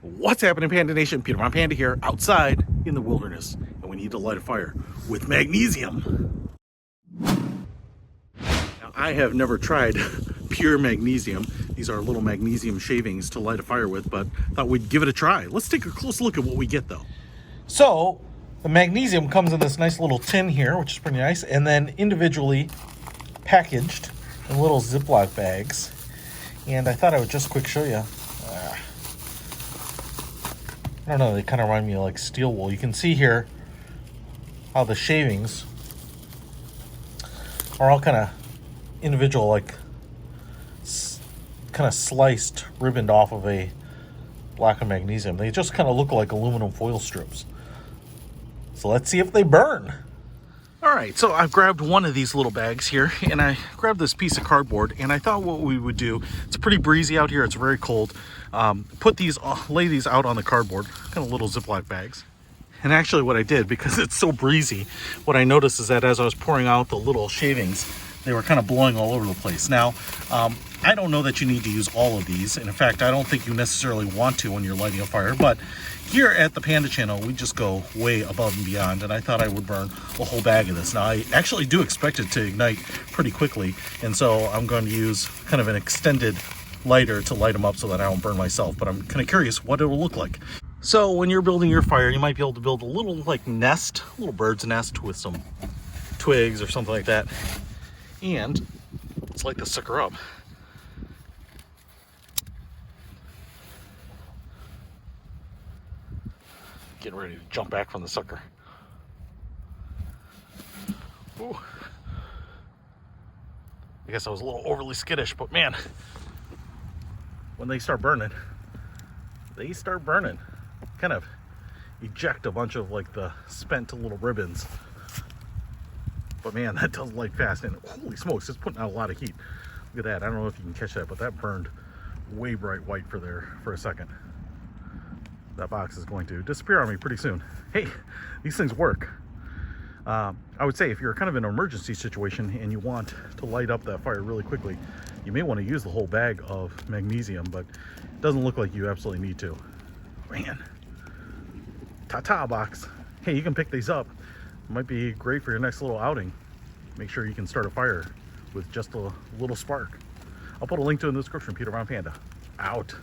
What's happening, Panda Nation? Peter Von Panda here, outside in the wilderness, and we need to light a fire with magnesium. Now, I have never tried pure magnesium. These are little magnesium shavings to light a fire with, but thought we'd give it a try. Let's take a close look at what we get, though. So, the magnesium comes in this nice little tin here, which is pretty nice, and then individually packaged in little Ziploc bags. And I thought I would just quick show you. I don't know, they kind of remind me of like steel wool. You can see here how the shavings are all kind of individual, like kind of sliced, ribboned off of a block of magnesium. They just kind of look like aluminum foil strips. So let's see if they burn. All right, so I've grabbed one of these little bags here, and I grabbed this piece of cardboard, and I thought what we would do, it's pretty breezy out here, it's very cold, lay these out on the cardboard, kind of little Ziploc bags. And actually what I did, because it's so breezy, what I noticed is that as I was pouring out the little shavings, they were kind of blowing all over the place. Now, I don't know that you need to use all of these, and in fact, I don't think you necessarily want to when you're lighting a fire, but here at the Panda channel, we just go way above and beyond, and I thought I would burn a whole bag of this. Now, I actually do expect it to ignite pretty quickly, and so I'm going to use kind of an extended lighter to light them up so that I don't burn myself, but I'm kind of curious what it will look like. So when you're building your fire, you might be able to build a little like nest, a little bird's nest with some twigs or something like that, and let's light this sucker up. Getting ready to jump back from the sucker. Ooh. I guess I was a little overly skittish, but man, when they start burning, kind of eject a bunch of like the spent little ribbons. But man, that does light fast, and holy smokes, it's putting out a lot of heat. Look at that. I don't know if you can catch that, but that burned way bright white for a second. That box is going to disappear on me pretty soon. Hey, these things work. I would say if you're kind of in an emergency situation and you want to light up that fire really quickly, you may want to use the whole bag of magnesium, but it doesn't look like you absolutely need to. Man, ta-ta box. Hey, you can pick these up. It might be great for your next little outing. Make sure you can start a fire with just a little spark. I'll put a link to it in the description. Peter Von Panda, out.